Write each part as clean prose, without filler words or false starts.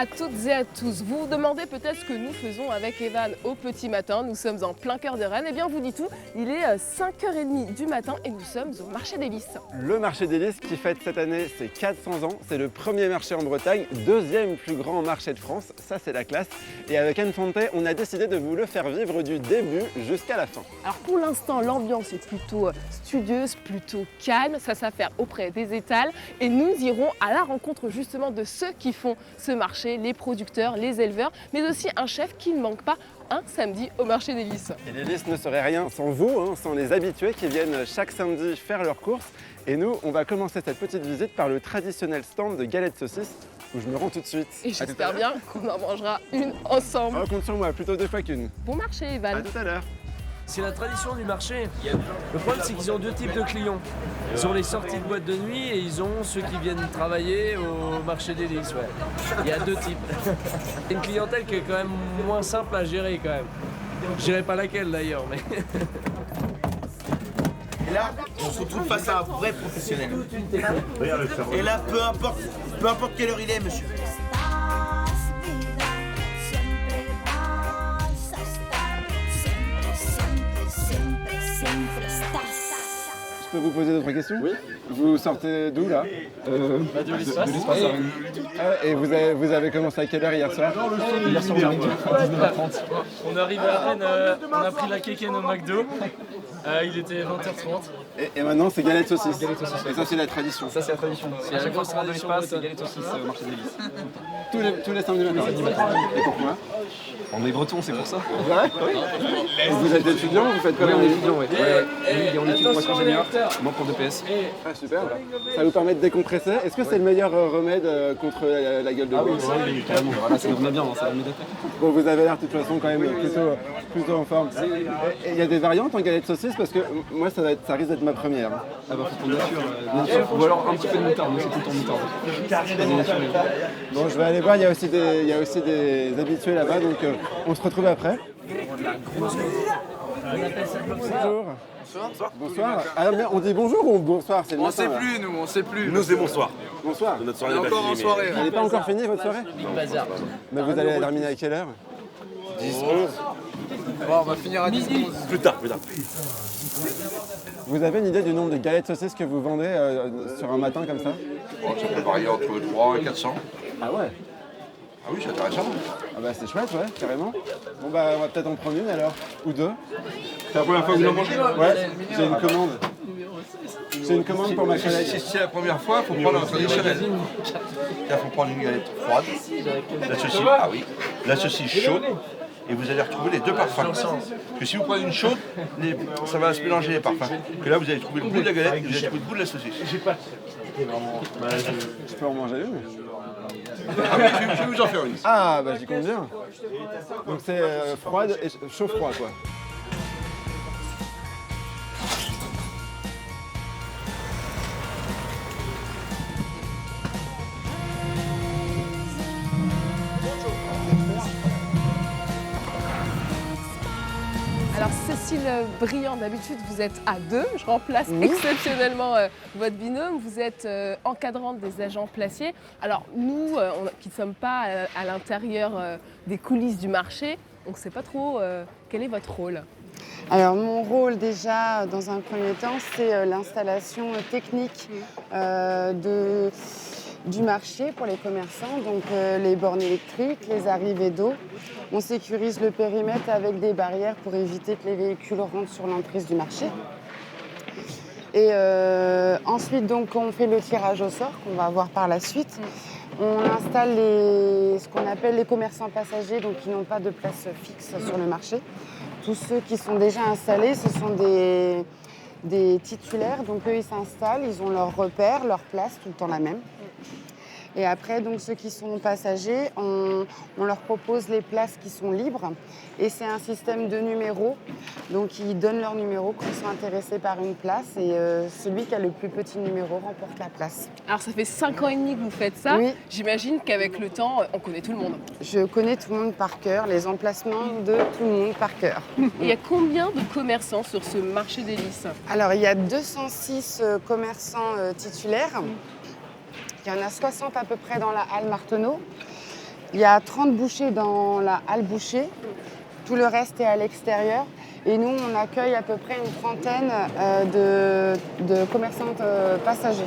à toutes et à tous. Vous vous demandez peut-être ce que nous faisons avec Evan au petit matin. Nous sommes en plein cœur de Rennes. Eh bien, on vous dit tout. Il est 5h30 du matin et nous sommes au marché des Lys. Le marché des Lys qui fête cette année ses 400 ans. C'est le premier marché en Bretagne, deuxième plus grand marché de France. Ça, c'est la classe. Et avec Anne Fonte, on a décidé de vous le faire vivre du début jusqu'à la fin. Alors pour l'instant, l'ambiance est plutôt studieuse, plutôt calme. Ça s'affaire auprès des étals. Et nous irons à la rencontre justement de ceux qui font ce marché, les producteurs, les éleveurs, mais aussi un chef qui ne manque pas un samedi au marché des Lys. Et les Lys ne seraient rien sans vous, sans les habitués qui viennent chaque samedi faire leurs courses. Et nous, on va commencer cette petite visite par le traditionnel stand de galettes saucisses où je me rends tout de suite. Et j'espère bien qu'on en mangera une ensemble. Oh, compte sur moi, plutôt 2 fois qu'une. Bon marché, Evan. À tout à l'heure. C'est la tradition du marché. Le problème, c'est qu'ils ont deux types de clients. Ils ont les sorties de boîte de nuit et ils ont ceux qui viennent travailler au marché des Lys. Ouais. Il y a deux types. C'est une clientèle qui est quand même moins simple à gérer quand même. Je dirais pas laquelle d'ailleurs, mais... Et là, on se retrouve face à un vrai professionnel. Et là, peu importe quelle heure il est, monsieur. Je peux vous poser d'autres questions? Oui. Vous sortez d'où là? De l'espace. Et vous avez commencé à quelle heure hier soir? Hier soir, on arrive à 19h30. On arrive à Rennes, on a pris la Keken au McDo. Il était 20h30. Et maintenant c'est galette saucisse. Et ça c'est la tradition. Ça, c'est la tradition. C'est à chaque fois qu'on rentre de l'espace, c'est galette saucisse au marché des Lys. Tous les samedis matins. Et pourquoi? On est bretons, c'est pour ça. C'est vrai? Oui. Vous êtes étudiant ou vous faites quoi? Oui, on est étudiant, oui. Lui, on est étudiant pour être ingénieur, moi pour DPS. Ah super. Ça vous permet de décompresser. Est-ce que c'est le meilleur remède contre la gueule de bois? Oui, carrément. Voilà, ça nous remet bien, ça remet de tête. Bon, vous avez l'air de toute façon quand même plutôt en forme. Et il y a des variantes en galette saucisse parce que moi ça risque d'être ma première. Ah bah faut prendre nature. Ou alors un petit peu de moutarde, mais c'est tout le temps moutarde. Bon, je vais aller voir, il y a aussi des habitués là-bas, donc on se retrouve après. Bonjour. Bonsoir. Ah, mais on dit bonjour ou bonsoir? C'est le matin, là. On sait plus. Nous c'est bonsoir. Bonsoir. Notre soirée On est n'est pas encore en finie, soirée. Elle n'est pas encore finie votre soirée? Mais vous allez la terminer à quelle heure? 10, 11. Bon, on va finir à 10 11. Plus tard. Vous avez une idée du nombre de galettes saucisses que vous vendez sur un matin comme ça? Bon, ça peut varier entre 3 et 400. Ah ouais? Ah oui, c'est intéressant. Ah bah c'est chouette, ouais, carrément. Bon bah on va peut-être en prendre une alors, ou deux. C'est la première fois que vous en mangez? Ouais, j'ai une commande. J'ai une commande pour ma collègue. Si c'est la première fois, il faut prendre un traditionnel. Il faut prendre une galette froide, la saucisse, ah oui, la saucisse chaude, et vous allez retrouver les deux parfums. Parce que si vous prenez une chaude, ça va se mélanger les parfums. Que là, vous allez trouver le goût de la galette et vous allez trouver le goût de la saucisse. Je peux en manger une? Ah oui, je vais vous en faire une. Ah bah j'y compte bien. Donc c'est froide et chaud-froid quoi. Alors Cécile Briand, d'habitude vous êtes à deux, je remplace exceptionnellement votre binôme, vous êtes encadrante des agents placiers. Alors nous qui ne sommes pas à l'intérieur des coulisses du marché, on ne sait pas trop quel est votre rôle. Alors mon rôle déjà dans un premier temps c'est l'installation technique du marché pour les commerçants, donc les bornes électriques, les arrivées d'eau. On sécurise le périmètre avec des barrières pour éviter que les véhicules rentrent sur l'emprise du marché. Et ensuite, donc, on fait le tirage au sort qu'on va voir par la suite. On installe ce qu'on appelle les commerçants passagers, donc qui n'ont pas de place fixe sur le marché. Tous ceux qui sont déjà installés, ce sont des titulaires, donc eux ils s'installent, ils ont leur repère, leur place, tout le temps la même. Et après, donc, ceux qui sont passagers, on leur propose les places qui sont libres. Et c'est un système de numéros. Donc, ils donnent leur numéro quand ils sont intéressés par une place. Et celui qui a le plus petit numéro remporte la place. Alors, ça fait 5 ans et demi que vous faites ça. Oui. J'imagine qu'avec le temps, on connaît tout le monde. Je connais tout le monde par cœur, les emplacements de tout le monde par cœur. Et il y a combien de commerçants sur ce marché des Lys? Alors, il y a 206 commerçants titulaires. Il y en a 60 à peu près dans la halle Marteneau. Il y a 30 bouchers dans la halle boucher. Tout le reste est à l'extérieur. Et nous, on accueille à peu près une trentaine de commerçantes passagers.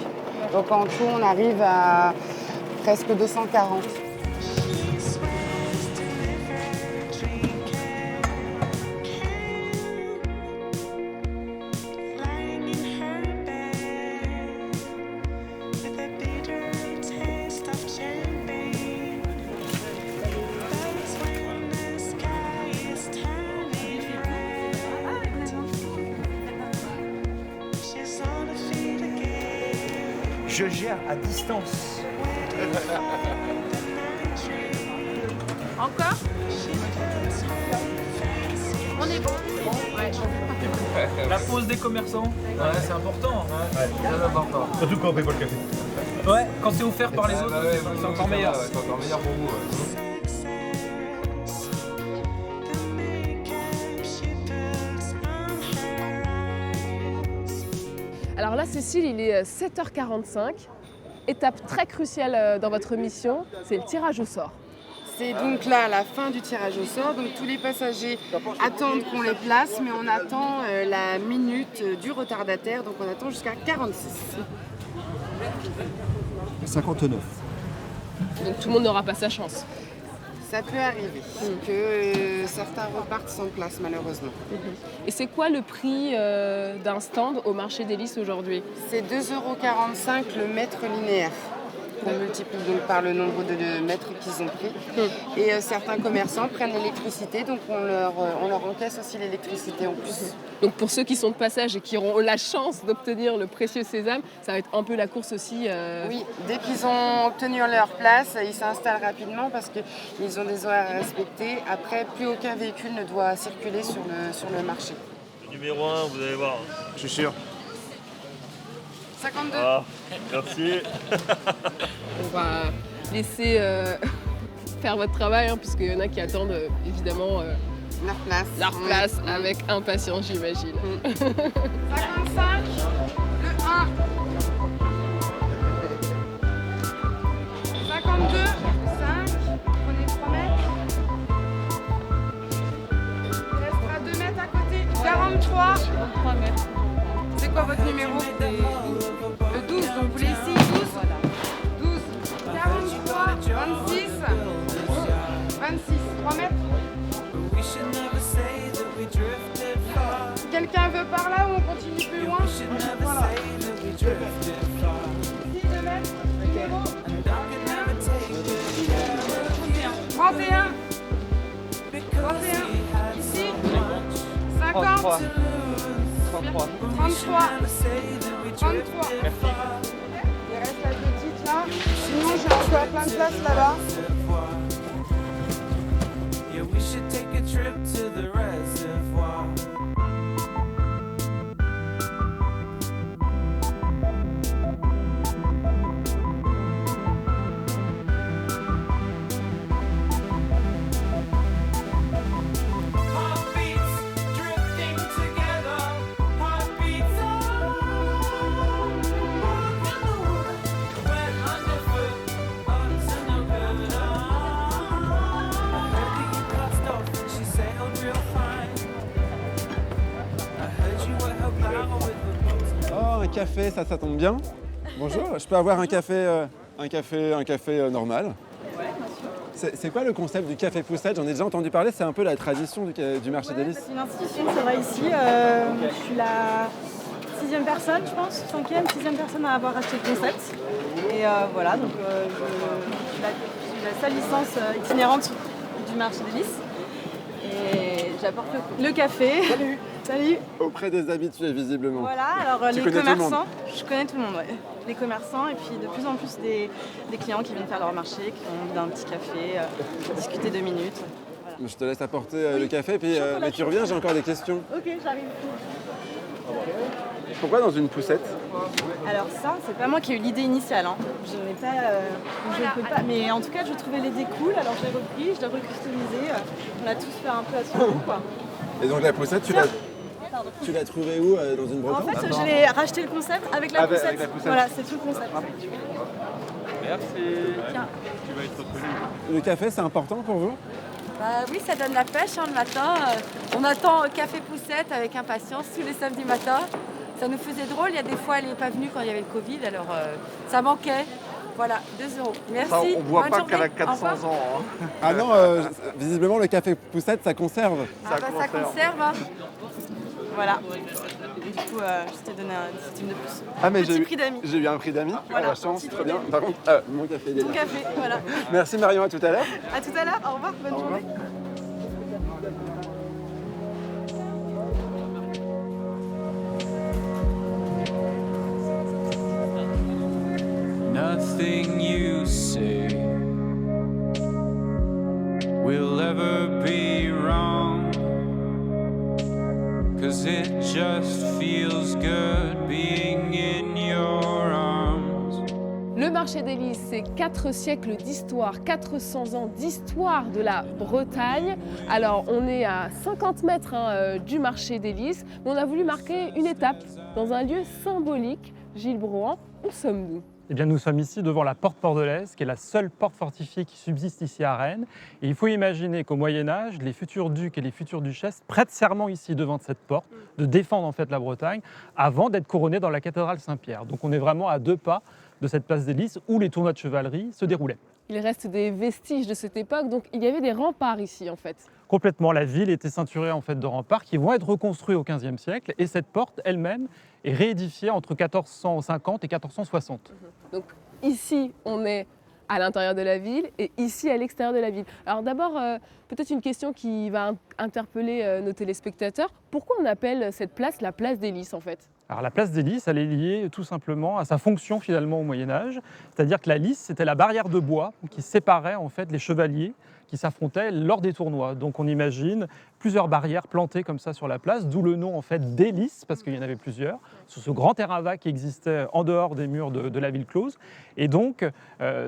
Donc en tout, on arrive à presque 240. Je gère à distance. Encore? On est bon. Ouais. La pause des commerçants, c'est important. Très important. Surtout quand on paye pas le café. Ouais, quand c'est offert par les autres, c'est encore meilleur. C'est encore meilleur pour vous. Alors là, Cécile, il est 7h45. Étape très cruciale dans votre mission, c'est le tirage au sort. C'est donc là la fin du tirage au sort. Donc tous les passagers attendent qu'on les place, mais on attend la minute du retardataire. Donc on attend jusqu'à 46. 59. Donc tout le monde n'aura pas sa chance. Ça peut arriver que certains repartent sans place, malheureusement. Et c'est quoi le prix d'un stand au marché des Lys aujourd'hui? C'est 2,45 € le mètre linéaire. On multiplie donc par le nombre de mètres qu'ils ont pris. Et certains commerçants prennent l'électricité, donc on leur encaisse aussi l'électricité en plus. Donc pour ceux qui sont de passage et qui auront la chance d'obtenir le précieux sésame, ça va être un peu la course aussi. Oui, dès qu'ils ont obtenu leur place, ils s'installent rapidement parce qu'ils ont des horaires à respecter. Après, plus aucun véhicule ne doit circuler sur le marché. Le numéro 1, vous allez voir. Je suis sûr. 52. Ah, merci. On va laisser faire votre travail, hein, puisqu'il y en a qui attendent évidemment Leur place. avec impatience, j'imagine. 55, le 1. 52, 5, prenez 3 mètres. Il restera 2 mètres à côté. 43. 3 mètres. C'est quoi votre numéro? Le 12, donc vous laissez 12. 12, 43, 26, 26, 3 mètres. Quelqu'un veut par là ou on continue plus loin? Voilà. Ici, 2 mètres, numéro 31. 31. Ici, 50. 33. 33. Il reste la petite là. Sinon, j'ai encore plein de place là-bas. Café, ça tombe bien. Bonjour, je peux avoir un café normal. C'est quoi le concept du café poussette? J'en ai déjà entendu parler, c'est un peu la tradition du marché des Lys. C'est une institution, ça va ici. Je suis la 6e personne, je pense, 5e, 6e personne à avoir acheté le concept. Et voilà, donc je suis la seule licence itinérante du marché des Lys. Et j'apporte le café. Salut. Auprès des habitués, visiblement. Voilà, alors tu les commerçants, je connais tout le monde, ouais. Les commerçants et puis de plus en plus des clients qui viennent faire leur marché, qui ont envie d'un petit café, discuter 2 minutes. Voilà. Je te laisse apporter le café, puis mais tu reviens, j'ai encore des questions. Ok, j'arrive. Pourquoi dans une poussette? Alors ça, c'est pas moi qui ai eu l'idée initiale. Hein. Je n'ai pas, je peux pas. Mais en tout cas, je trouvais l'idée cool. Alors je l'ai repris, je l'ai recustomisé. On a tous fait un peu à son goût, quoi. Et donc la poussette, tu l'as trouvée où? Dans une brocante? En fait, je l'ai racheté le concept avec la poussette. Avec la poussette. Voilà, c'est tout le concept. Merci. Tiens. Tu vas être reconnu. Le café, c'est important pour vous? Bah oui, ça donne la pêche le matin. On attend Café Poussette avec impatience tous les samedis matins. Ça nous faisait drôle, il y a des fois elle n'est pas venue quand il y avait le Covid, alors ça manquait. Voilà, 2 €. Merci. Ça, on voit Bonne pas journée. qu'elle a Au 400 revoir. ans. Hein. Ah non, visiblement le café poussette, ça conserve. Ah bah, ça conserve. Hein. Voilà. Du coup, je t'ai donné un centime de plus. Ah mais Petit prix d'amis. j'ai eu un prix d'amis, Voilà, la chance, petit très prix bien. d'amis. Par contre, mon café il est Ton là. café, voilà. Merci Marion, à tout à l'heure. À tout à l'heure, au revoir, bonne journée. Nothing you say will ever be wrong, 'cause it just feels good being in your arms. Le marché des Lys, c'est 4 siècles d'histoire, 400 ans d'histoire de la Bretagne. Alors, on est à 50 mètres du marché des Lys, mais on a voulu marquer une étape dans un lieu symbolique. Gilles Brohan, où sommes-nous? Eh bien, nous sommes ici devant la porte bordelaise, qui est la seule porte fortifiée qui subsiste ici à Rennes. Et il faut imaginer qu'au Moyen-Âge, les futurs ducs et les futures duchesses prêtent serment ici devant cette porte, de défendre en fait la Bretagne, avant d'être couronnés dans la cathédrale Saint-Pierre. Donc on est vraiment à 2 pas de cette place des Lys où les tournois de chevalerie se déroulaient. Il reste des vestiges de cette époque, donc il y avait des remparts ici en fait. Complètement, la ville était ceinturée en fait de remparts qui vont être reconstruits au XVe siècle, et cette porte elle-même est réédifiée entre 1450 et 1460. Donc ici, on est à l'intérieur de la ville et ici à l'extérieur de la ville. Alors d'abord, peut-être une question qui va interpeller nos téléspectateurs. Pourquoi on appelle cette place la place des Lys en fait? Alors la place des Lys, elle est liée tout simplement à sa fonction finalement au Moyen-Âge, c'est-à-dire que la lys, c'était la barrière de bois qui séparait en fait les chevaliers qui s'affrontaient lors des tournois. Donc on imagine plusieurs barrières plantées comme ça sur la place, d'où le nom en fait des Lys, parce qu'il y en avait plusieurs, sur ce grand terrain vague qui existait en dehors des murs de la ville close. Et donc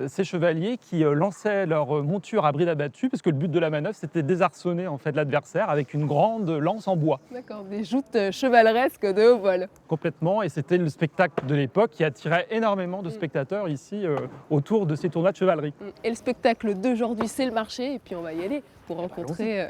ces chevaliers qui lançaient leur monture à bride abattue, parce que le but de la manœuvre c'était de désarçonner en fait l'adversaire avec une grande lance en bois. D'accord, des joutes chevaleresques de haut vol. Complètement, et c'était le spectacle de l'époque qui attirait énormément de spectateurs ici autour de ces tournois de chevalerie. Et le spectacle d'aujourd'hui, c'est le marché, et puis on va y aller pour rencontrer...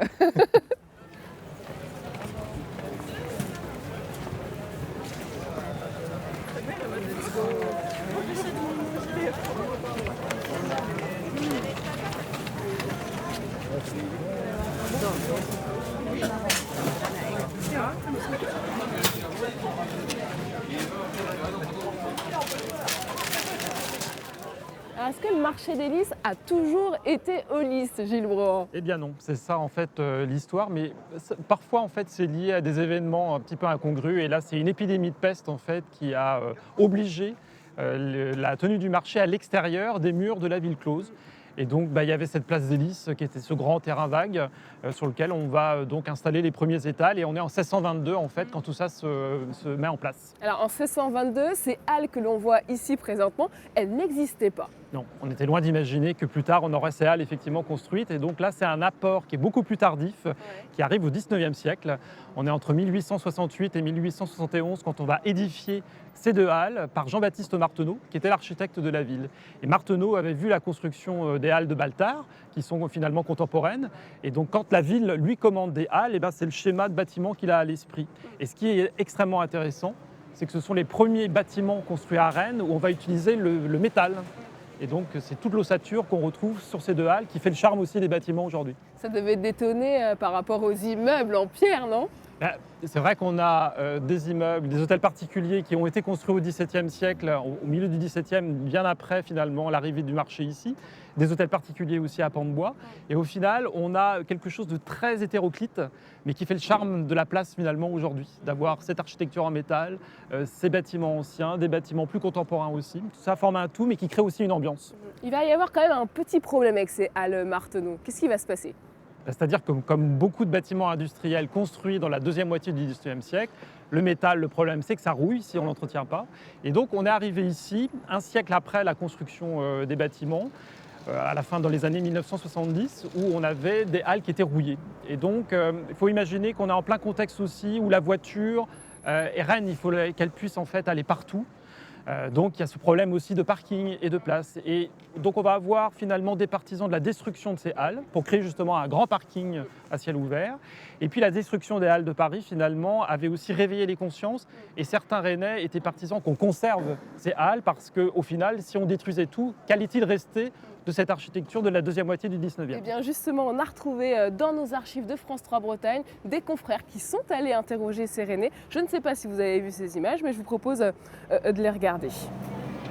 Alors, est-ce que le marché des Lys a toujours été aux Lys, Gilles Brohan? Eh bien non, c'est ça en fait l'histoire, mais parfois en fait c'est lié à des événements un petit peu incongrus, et là c'est une épidémie de peste en fait qui a obligé la tenue du marché à l'extérieur des murs de la ville close. Et donc il y avait cette place des Lys qui était ce grand terrain vague sur lequel on va donc installer les premiers étals, et on est en 1622 en fait quand tout ça se met en place. Alors en 1622, ces halles que l'on voit ici présentement, elles n'existaient pas. Non, on était loin d'imaginer que plus tard on aurait ces halles effectivement construites, et donc là c'est un apport qui est beaucoup plus tardif, qui arrive au 19e siècle. On est entre 1868 et 1871 quand on va édifier ces 2 halles par Jean-Baptiste Marteneau, qui était l'architecte de la ville. Et Marteneau avait vu la construction des halles de Baltard, qui sont finalement contemporaines, et donc quand la ville lui commande des halles, c'est le schéma de bâtiment qu'il a à l'esprit. Et ce qui est extrêmement intéressant, c'est que ce sont les premiers bâtiments construits à Rennes où on va utiliser le métal. Et donc c'est toute l'ossature qu'on retrouve sur ces 2 halles qui fait le charme aussi des bâtiments aujourd'hui. Ça devait détonner par rapport aux immeubles en pierre, non? C'est vrai qu'on a des immeubles, des hôtels particuliers qui ont été construits au XVIIe siècle, au milieu du XVIIe, bien après finalement l'arrivée du marché ici, des hôtels particuliers aussi à Pont-de-Bois. Et au final, on a quelque chose de très hétéroclite, mais qui fait le charme de la place finalement aujourd'hui, d'avoir cette architecture en métal, ces bâtiments anciens, des bâtiments plus contemporains aussi. Tout ça forme un tout, mais qui crée aussi une ambiance. Il va y avoir quand même un petit problème avec ces halles Marteneau. Qu'est-ce qui va se passer? C'est-à-dire que comme beaucoup de bâtiments industriels construits dans la deuxième moitié du XIXe siècle, le métal, le problème c'est que ça rouille si on ne l'entretient pas. Et donc on est arrivé ici, un siècle après la construction des bâtiments, à la fin dans les années 1970, où on avait des halles qui étaient rouillées. Et donc il faut imaginer qu'on est en plein contexte aussi où la voiture, et Rennes, il faut qu'elle puisse en fait aller partout. Donc il y a ce problème aussi de parking et de place. Et donc on va avoir finalement des partisans de la destruction de ces halles pour créer justement un grand parking à ciel ouvert. Et puis la destruction des halles de Paris finalement avait aussi réveillé les consciences et certains Rennais étaient partisans qu'on conserve ces halles parce qu'au final, si on détruisait tout, qu'allait-il rester de cette architecture de la deuxième moitié du 19e? Eh bien justement, on a retrouvé dans nos archives de France 3 Bretagne des confrères qui sont allés interroger ces Rennais. Je ne sais pas si vous avez vu ces images, mais je vous propose de les regarder.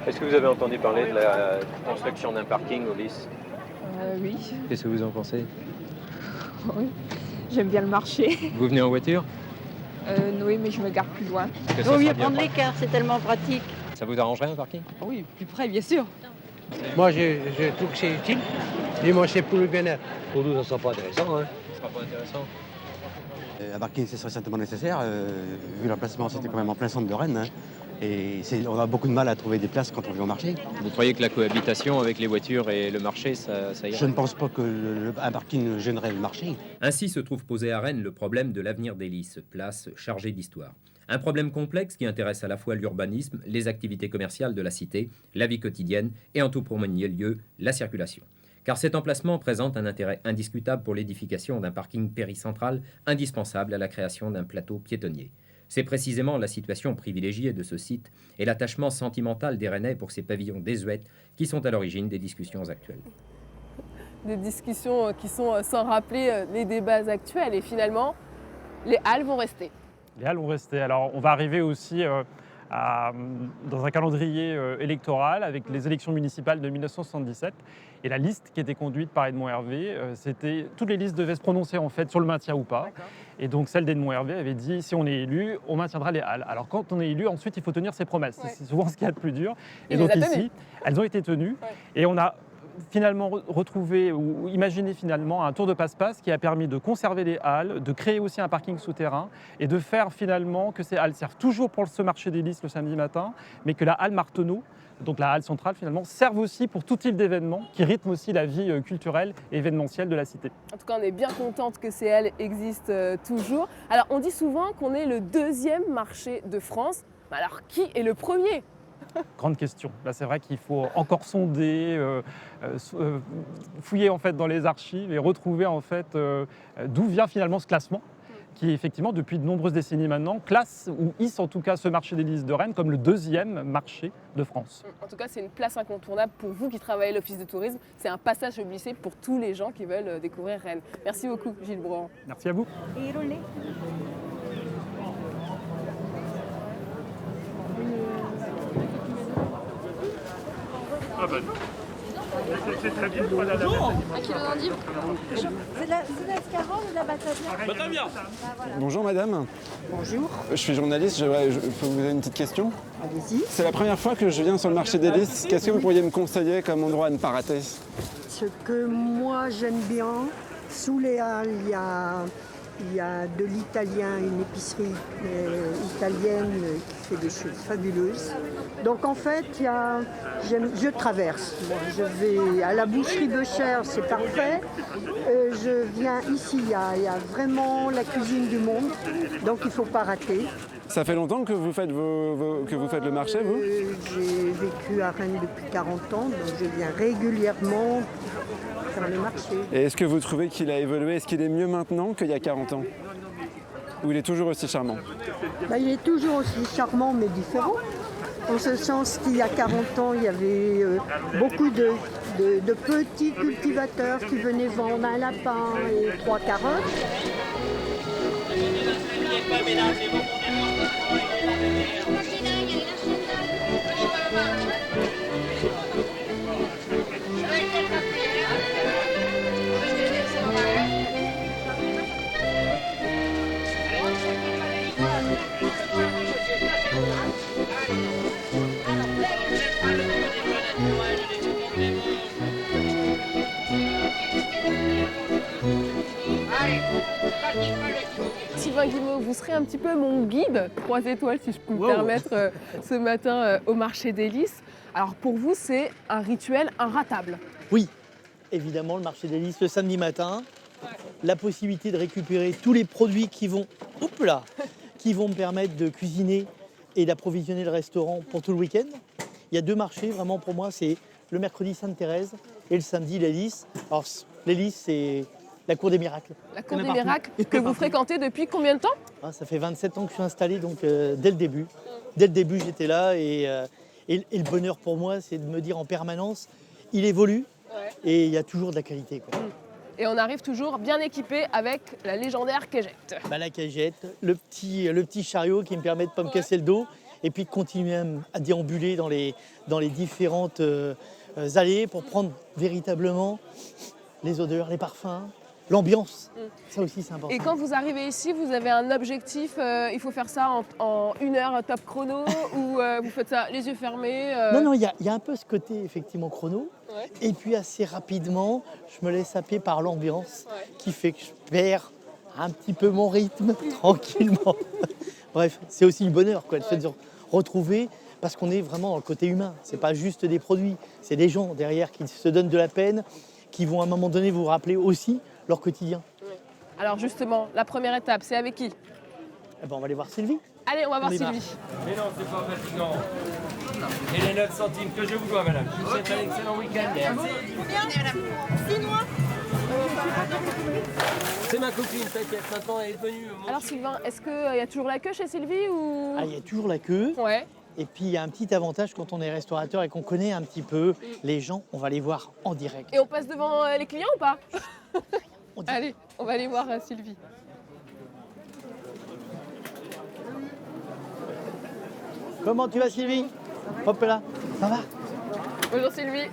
Est-ce que vous avez entendu parler de la construction d'un parking au Lys? Oui. Qu'est-ce que vous en pensez? Oui, j'aime bien le marché. Vous venez en voiture? Oui, mais je me garde plus loin. Il vaut mieux prendre les cars, c'est tellement pratique. Ça vous arrangerait un parking? Oui, plus près, bien sûr. Moi, je trouve que c'est utile. Et moi, c'est pour le bien-être. Pour nous, ça ne sera pas intéressant. Hein. Ce sera pas intéressant. Un parking, ce serait certainement nécessaire, vu l'emplacement, c'était quand même en plein centre de Rennes. Hein. Et on a beaucoup de mal à trouver des places quand on vient au marché. Vous croyez que la cohabitation avec les voitures et le marché, ça irait? Je ne pense pas qu'un parking gênerait le marché. Ainsi se trouve posé à Rennes le problème de l'avenir des Lys, place chargée d'histoire. Un problème complexe qui intéresse à la fois l'urbanisme, les activités commerciales de la cité, la vie quotidienne et en tout premier lieu, la circulation. Car cet emplacement présente un intérêt indiscutable pour l'édification d'un parking péricentral indispensable à la création d'un plateau piétonnier. C'est précisément la situation privilégiée de ce site et l'attachement sentimental des Rennais pour ces pavillons désuètes qui sont à l'origine des discussions actuelles. Des discussions qui sont sans rappeler les débats actuels et finalement, les halles vont rester. Les halles vont rester. Alors on va arriver aussi dans un calendrier électoral avec les élections municipales de 1977 et la liste qui était conduite par Edmond Hervé, toutes les listes devaient se prononcer en fait sur le maintien ou pas. Et donc celle d'Edmond Hervé avait dit si on est élu, on maintiendra les halles. Alors quand on est élu, ensuite il faut tenir ses promesses. Ouais. C'est souvent ce qu'il y a de plus dur. Et donc ici, elles ont été tenues et on a finalement retrouvé ou imaginé finalement un tour de passe-passe qui a permis de conserver les halles, de créer aussi un parking souterrain et de faire finalement que ces halles servent toujours pour ce marché des Lys le samedi matin, mais que la halle Marteneau, donc la halle centrale finalement, serve aussi pour tout type d'événements qui rythment aussi la vie culturelle et événementielle de la cité. En tout cas, on est bien contente que ces halles existent toujours. Alors, on dit souvent qu'on est le deuxième marché de France. Alors, qui est le premier ? Grande question. Là, c'est vrai qu'il faut encore sonder, fouiller en fait dans les archives et retrouver en fait d'où vient finalement ce classement qui effectivement depuis de nombreuses décennies maintenant classe ou hisse en tout cas ce marché des Lys de Rennes comme le deuxième marché de France. En tout cas, c'est une place incontournable pour vous qui travaillez à l'Office de tourisme. C'est un passage obligé pour tous les gens qui veulent découvrir Rennes. Merci beaucoup, Gilles Brohan. Merci à vous. Et roulez. Ah ben. C'est très bien. Bonjour. Un kilo d'endive. C'est de l'escargot ou de la batavia? Très bien. Bonjour madame. Bonjour. Je suis journaliste, je peux vous poser une petite question? Allez-y. C'est la première fois que je viens sur le marché des Lys. Qu'est-ce que vous pourriez me conseiller comme endroit à ne pas rater? Ce que moi j'aime bien, sous les halles, il y a de l'italien, une épicerie italienne qui fait des choses fabuleuses. Donc en fait, je traverse. Bon, je vais à la boucherie Becher, c'est parfait. Je viens ici, il y a vraiment la cuisine du monde, donc il ne faut pas rater. Ça fait longtemps que vous faites, le marché, vous? J'ai vécu à Rennes depuis 40 ans, donc je viens régulièrement faire le marché. Et est-ce que vous trouvez qu'il a évolué? Est-ce qu'il est mieux maintenant qu'il y a 40 ans? Ou il est toujours aussi charmant? Il est toujours aussi charmant, mais différent. En ce sens qu'il y a 40 ans, il y avait beaucoup de petits cultivateurs qui venaient vendre un lapin et 3 carottes. Sylvain Guimau, vous serez un petit peu mon guide 3 étoiles, si je peux me permettre, ce matin au marché des Lys. Alors pour vous, c'est un rituel inratable. Oui, évidemment, le marché des Lys le samedi matin, la possibilité de récupérer tous les produits qui vont me permettre de cuisiner et d'approvisionner le restaurant pour tout le week-end. il y a 2 marchés vraiment pour moi, c'est le mercredi Sainte-Thérèse et le samedi les Lys. Alors les Lys, c'est la cour des miracles. La cour des miracles que vous fréquentez depuis combien de temps? Ça fait 27 ans que je suis installé, donc dès le début. Dès le début, j'étais là et le bonheur pour moi, c'est de me dire en permanence, il évolue et il y a toujours de la qualité, quoi. Et on arrive toujours bien équipé avec la légendaire cagette. La cagette, le petit chariot qui me permet de ne pas me casser le dos et puis de continuer à déambuler dans les différentes allées pour prendre véritablement les odeurs, les parfums, l'ambiance. Ça aussi, c'est important. Et quand vous arrivez ici, vous avez un objectif, il faut faire ça en 1 heure top chrono ou vous faites ça les yeux fermés Non, il y a un peu ce côté effectivement chrono. Ouais. Et puis assez rapidement, je me laisse happer par l'ambiance qui fait que je perds un petit peu mon rythme tranquillement. Bref, c'est aussi le bonheur, quoi, le fait de retrouver, parce qu'on est vraiment dans le côté humain. C'est pas juste des produits, c'est des gens derrière qui se donnent de la peine, qui vont à un moment donné vous rappeler aussi leur quotidien. Alors justement, la première étape, c'est avec qui? On va aller voir Sylvie. Allez, on va voir Sylvie. Mais non, c'est pas fatigant. Et les 9 centimes que je vous dois, madame. Je vous souhaite un excellent week-end. Combien, madame? 6 mois. C'est ma copine, t'inquiète, maintenant elle est venue. Alors Sylvain, est-ce qu'il y a toujours la queue chez Sylvie ou... Il y a toujours la queue. Ouais. Et puis il y a un petit avantage quand on est restaurateur et qu'on connaît un petit peu les gens, on va les voir en direct. Et on passe devant les clients ou pas? Allez, on va aller voir Sylvie. Comment tu vas Sylvie? Hop là, ça va? Bonjour Sylvie.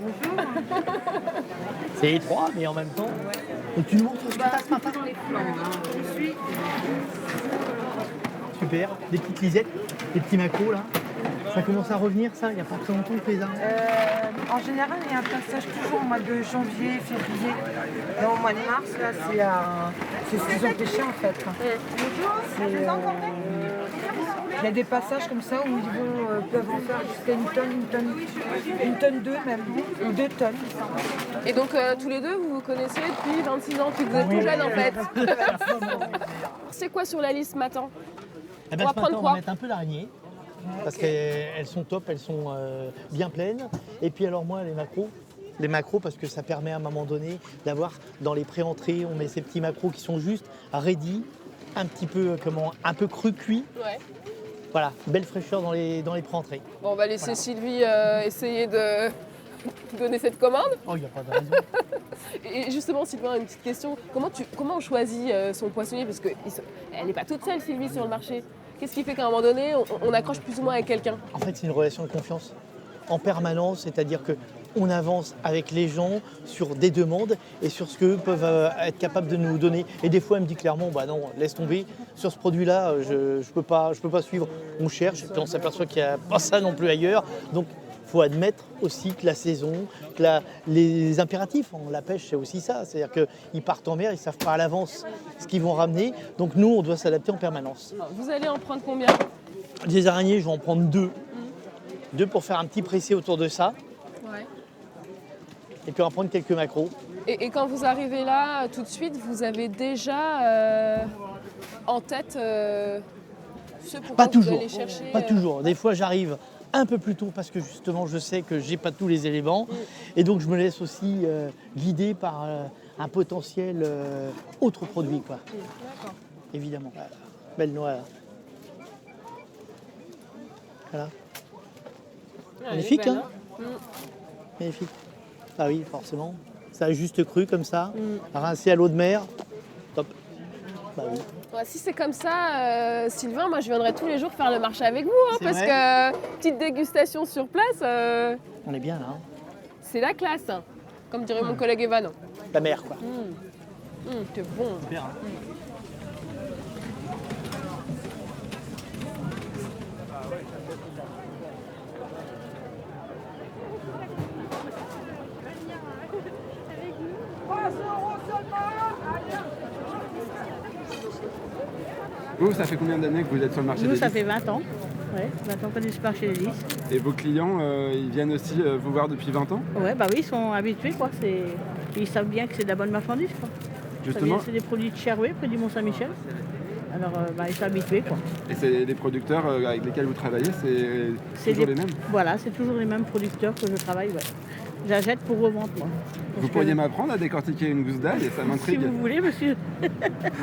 C'est étroit mais en même temps. Et tu nous montres ce que t'as ce matin? Super, des petites lisettes, des petits macros là. Ça commence à revenir ça, il n'y a pas très longtemps que les En général, il y a un passage toujours au mois de janvier, février. Là, au mois de mars, là, c'est saison pêchée en fait. Il y a des passages comme ça où ils peuvent en faire jusqu'à une tonne 2 même, ou 2 tonnes. Et donc tous les deux, vous vous connaissez depuis 26 ans, puis vous êtes tout jeune en fait. C'est quoi sur la liste ce matin? On va prendre quoi? On va mettre un peu d'araignée. Parce qu'elles sont top, elles sont bien pleines. Et puis alors moi, les macros parce que ça permet à un moment donné d'avoir dans les pré-entrées, on met ces petits macros qui sont juste ready, un petit peu un peu cru cuit. Ouais. Voilà, belle fraîcheur dans les pré-entrées. Bon, on va laisser Sylvie essayer de donner cette commande. Oh, il n'y a pas de raison. Et justement, Sylvain, une petite question. Comment on choisit son poissonnier? Parce qu'elle n'est pas toute seule, Sylvie, sur le marché. Qu'est-ce qui fait qu'à un moment donné, on accroche plus ou moins avec quelqu'un? En fait, c'est une relation de confiance en permanence, c'est-à-dire qu'on avance avec les gens sur des demandes et sur ce qu'eux peuvent être capables de nous donner. Et des fois, elle me dit clairement, bah non, laisse tomber, sur ce produit-là, je peux pas suivre. On cherche et puis on s'aperçoit qu'il n'y a pas ça non plus ailleurs. Donc, il faut admettre aussi que la saison, que les impératifs, la pêche, c'est aussi ça. C'est-à-dire qu'ils partent en mer, ils ne savent pas à l'avance ce qu'ils vont ramener. Donc nous, on doit s'adapter en permanence. Vous allez en prendre combien? Des araignées, je vais en prendre 2. 2 pour faire un petit pressé autour de ça. Ouais. Et puis on va prendre quelques macros. Et quand vous arrivez là, tout de suite, vous avez déjà en tête ce pourquoi vous allez chercher? Pas toujours. Des fois, j'arrive un peu plus tôt parce que justement je sais que j'ai pas tous les éléments et donc je me laisse aussi guider par un potentiel autre produit quoi. D'accord. Évidemment. Voilà. Belle noix là. Voilà. Magnifique hein. Magnifique. Ah oui forcément. Ça a juste cru comme ça, rincé à l'eau de mer. Top. Bah oui. Ouais, si c'est comme ça, Sylvain, moi je viendrai tous les jours faire le marché avec vous, hein, parce vrai que petite dégustation sur place. On est bien là. Hein. C'est la classe, hein, comme dirait mon collègue Evan. La mer quoi. C'est bon. Super, hein. Vous, ça fait combien d'années que vous êtes sur le marché des Nous, Lys? ça fait 20 ans. Ouais, 20 ans qu'on est sur le marché des Lys. Et vos clients, ils viennent aussi vous voir depuis 20 ans? Ouais, bah oui, ils sont habitués, quoi. Ils savent bien que c'est de la bonne marchandise, quoi. Justement. C'est des produits de Cherway, près du Mont-Saint-Michel. Alors, ils sont habitués, quoi. Et c'est les producteurs avec lesquels vous travaillez, c'est toujours les mêmes? Voilà, c'est toujours les mêmes producteurs que je travaille, ouais. J'achète pour revendre, moi. Vous pourriez m'apprendre à décortiquer une gousse d'ail et ça m'intrigue. Si vous voulez, monsieur.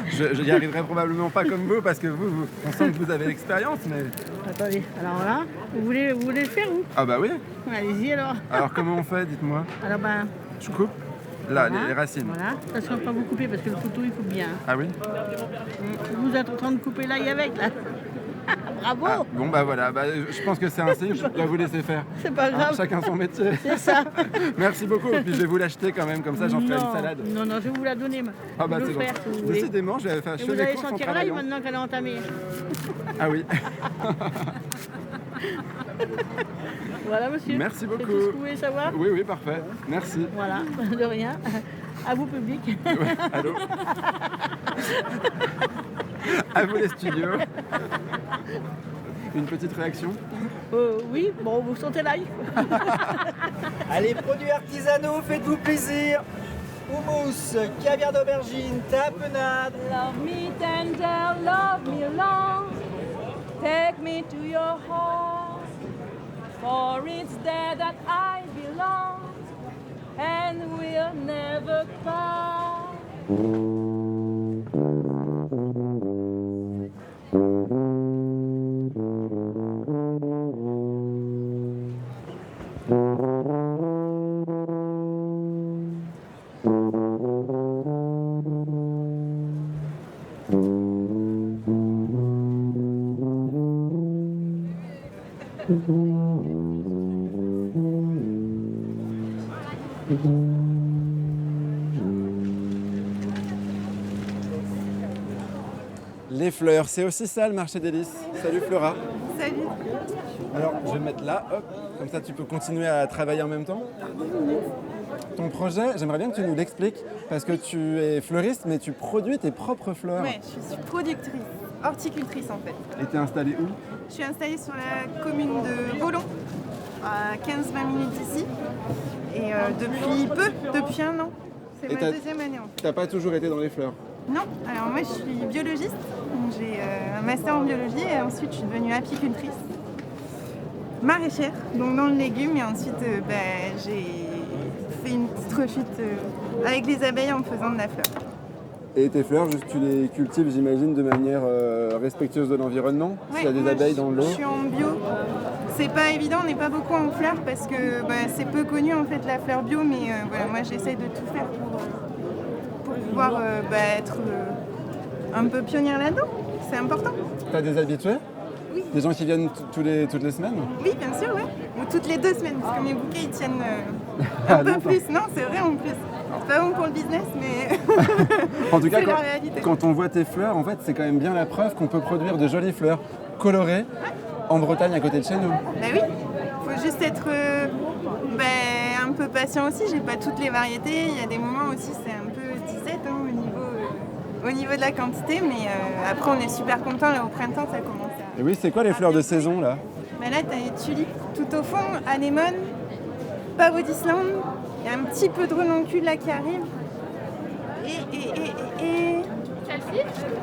Je n'y arriverai probablement pas comme vous parce que on sent que vous avez l'expérience, mais... Attendez, alors là, vous voulez le faire, vous? Ah bah oui. Allez-y, alors. Alors comment on fait, dites-moi? Alors, je coupe là, voilà, les racines. Voilà, attention à ne pas vous couper parce que le couteau, il coupe bien. Ah oui? Vous êtes en train de couper l'ail avec, là. Bravo! Ah, bon bah voilà, je pense que c'est un signe, je dois vous laisser faire. C'est pas grave. Chacun son métier. C'est ça. Merci beaucoup, et puis je vais vous l'acheter quand même, comme ça j'en ferai une salade. Non, je vais vous la donner. Ah bah c'est bon. Faire, si vous voulez. Décidément, je vais Et fais vous mes allez courses en sentir l'ail travaillant. maintenant qu'elle est entamée. Ah oui. Voilà, monsieur. Merci beaucoup. C'est tout ce que vous voulez savoir? Oui, parfait. Merci. Voilà, de rien. À vous, public. Ouais, allô. À vous les studios. Une petite réaction? Oui, bon, vous sentez l'ail. Allez, produits artisanaux, faites-vous plaisir. Houmous, caviar d'aubergine, tapenade. Love me tender, love me long. Take me to your heart. For it's there that I belong. And we'll never part. Les fleurs, c'est aussi ça le marché des lys. Salut Flora. Salut. Alors, je vais me mettre là, hop, comme ça tu peux continuer à travailler en même temps. Ton projet, j'aimerais bien que tu nous l'expliques, parce que tu es fleuriste, mais tu produis tes propres fleurs. Ouais, je suis productrice, horticultrice en fait. Et t'es installée où? Je suis installée sur la commune de Bollon, à 15-20 minutes d'ici. Et depuis un an. C'est ma deuxième année en fait. T'as pas toujours été dans les fleurs? Non, alors moi je suis biologiste, donc j'ai un master en biologie et ensuite je suis devenue apicultrice. Maraîchère, donc dans le légume, et ensuite j'ai fait une petite rechute avec les abeilles en faisant de la fleur. Et tes fleurs, juste tu les cultives, j'imagine, de manière respectueuse de l'environnement? S'il y a des abeilles dans l'eau? Je suis en bio. C'est pas évident, on n'est pas beaucoup en fleurs parce que c'est peu connu en fait la fleur bio, mais voilà, moi j'essaye de tout faire pour pouvoir être un peu pionnière là-dedans. C'est important. T'as des habitués? Oui. Des gens qui viennent toutes les semaines? Oui, bien sûr, ouais. Ou toutes les 2 semaines, parce que mes bouquets ils tiennent un peu plus. Non, c'est vrai en plus. C'est pas bon pour le business, mais En tout cas, c'est la réalité. quand on voit tes fleurs, en fait, c'est quand même bien la preuve qu'on peut produire de jolies fleurs colorées en Bretagne à côté de chez nous. Bah oui, faut juste être un peu patient aussi. J'ai pas toutes les variétés. Il y a des moments aussi, c'est un peu disette au niveau de la quantité, mais après on est super content. Là, au printemps, ça commence à... Et oui, c'est quoi les fleurs de saison là? Là, tu as les tulipes tout au fond, anémone, pavot d'Islande, il y a un petit peu de renoncule là qui arrive.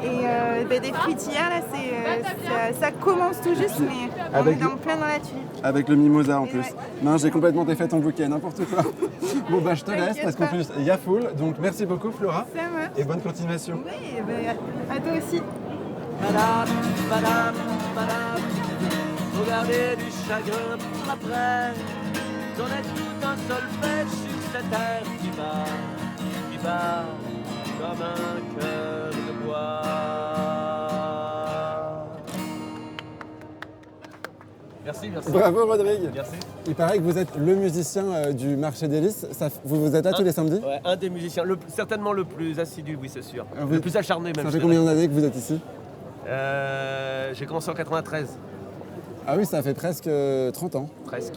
Et des fruitières, là, ça commence tout juste, mais on est plein dans la tulipe. Avec le mimosa en plus. Non, j'ai complètement défait ton bouquet, n'importe quoi. Bon, je te laisse parce qu'en plus, il y a foule. Donc, merci beaucoup, Flora. Ça marche. Et bonne continuation. Oui, à toi aussi. Madame, madame, madame, regardez du chagrin pour après. J'en ai tout un solfège sur cette terre qui bat comme un cœur de bois. Merci. Bravo Rodrigue. Merci. Il paraît que vous êtes le musicien du marché des lys. Vous êtes là tous les samedis? Ouais, un des musiciens, certainement le plus assidu, oui c'est sûr. Le plus acharné même. Ça fait combien d'années que vous êtes ici? J'ai commencé en 93. Ah oui, ça fait presque 30 ans. Presque.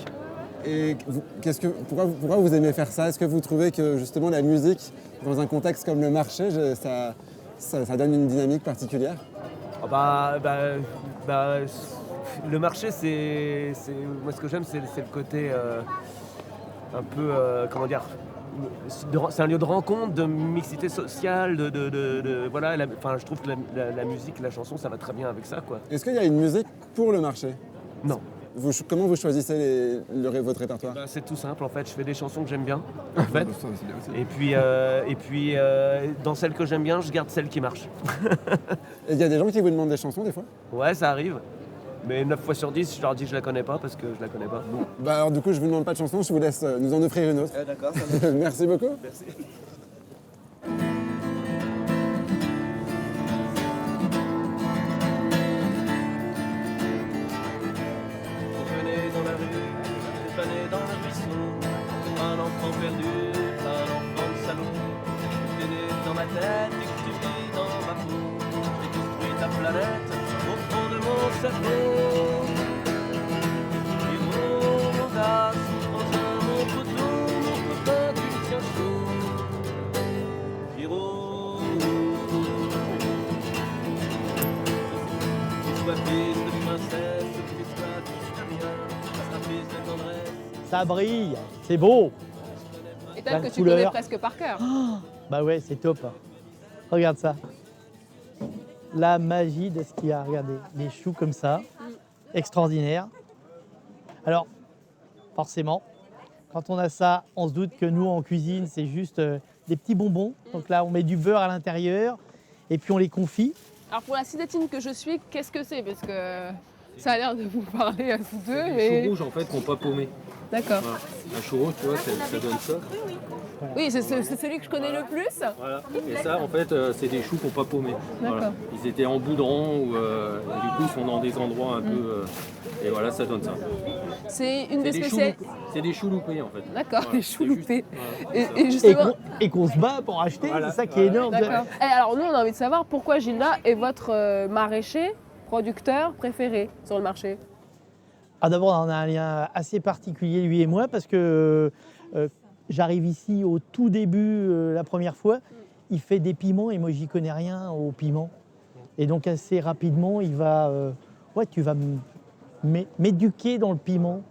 Et pourquoi vous aimez faire ça? Est-ce que vous trouvez que justement la musique, dans un contexte comme le marché, ça donne une dynamique particulière? Le marché, moi ce que j'aime, c'est le côté un peu, c'est un lieu de rencontre, de mixité sociale, voilà. Je trouve que la musique, la chanson, ça va très bien avec ça, quoi. Est-ce qu'il y a une musique pour le marché? Non. Comment vous choisissez votre répertoire? C'est tout simple, en fait. Je fais des chansons que j'aime bien, en fait. Et puis, dans celles que j'aime bien, je garde celles qui marchent. Et il y a des gens qui vous demandent des chansons, des fois? Ouais, ça arrive. Mais 9 fois sur 10, je leur dis que je la connais pas parce que je la connais pas. Bon. Bah alors du coup, je vous demande pas de chanson, je vous laisse nous en offrir une autre. D'accord. Merci beaucoup. Merci. Dans le ruisseau, un enfant perdu, un enfant de salon. Tu es né dans ma tête et que tu vis dans ma peau. J'ai construit ta planète au fond de mon cerveau. Héros, audace, engin, mon couteau, mon copain, tu le tiens chaud. Héros, qu'il soit fils de princesse, qu'il soit fils de rien, qu'il soit fils de tendresse. Ça brille, c'est beau. Et peut-être que tu connais presque par cœur. Bah ouais, c'est top. Regarde ça. La magie de ce qu'il y a. Regardez, les choux comme ça. Extraordinaire. Alors, forcément, quand on a ça, on se doute que nous, en cuisine, c'est juste des petits bonbons. Donc là, on met du beurre à l'intérieur et puis on les confit. Alors pour la cinétine que je suis, qu'est-ce que c'est? Parce que ça a l'air de vous parler à vous deux. Les choux rouges, en fait, qu'on pas paumés. D'accord. Voilà. Un chou rouge, tu vois, ça donne ça. Oui, c'est celui que je connais le plus. Voilà. Et ça, en fait, c'est des choux qu'on pas paumés. D'accord. Voilà. Ils étaient en boudron ou et du coup, ils sont dans des endroits un peu. Et voilà, ça donne ça. C'est une des spécialités. C'est des choux loupés, en fait. D'accord, voilà. des choux loupés. Voilà, et justement. Et qu'on se bat pour acheter, voilà. c'est ça qui est énorme. D'accord. Et alors nous, on a envie de savoir pourquoi Gilda est votre maraîcher, producteur préféré sur le marché. Ah, d'abord, on a un lien assez particulier, lui et moi, parce que j'arrive ici au tout début, la première fois. Il fait des piments et moi, j'y connais rien aux piments. Et donc, assez rapidement, il va... tu vas m'éduquer dans le piment.